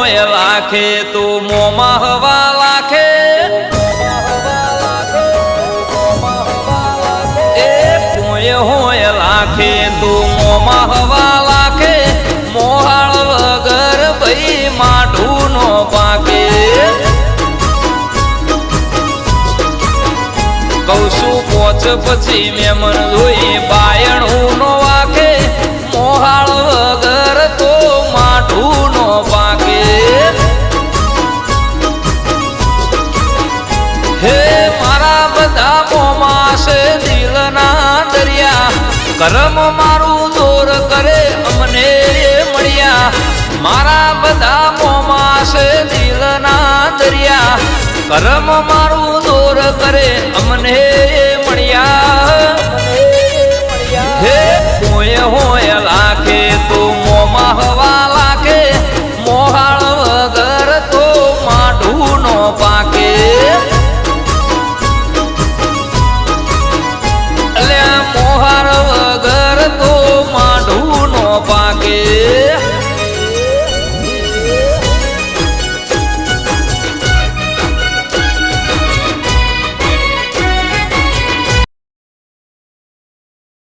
હોય લાખે તું મોમાં હવા લાખે એ હોય લાખે તું મોમાં હવા લાખે મોહાળ વગર ભાઈ માઠું નો પાકે કૌશું પોચ પછી મેમન જોઈ બાયણું નો વાકે મોહાળ વગર તો માઠું નો પાકે હે મારા બધા મોમાશે દિલના દરિયા કરમ મારું દોર કરે અમને મળ્યા મારા બધા મોમાશે દિલના દરિયા કરમ મારું દોર કરે અમને મળ્યા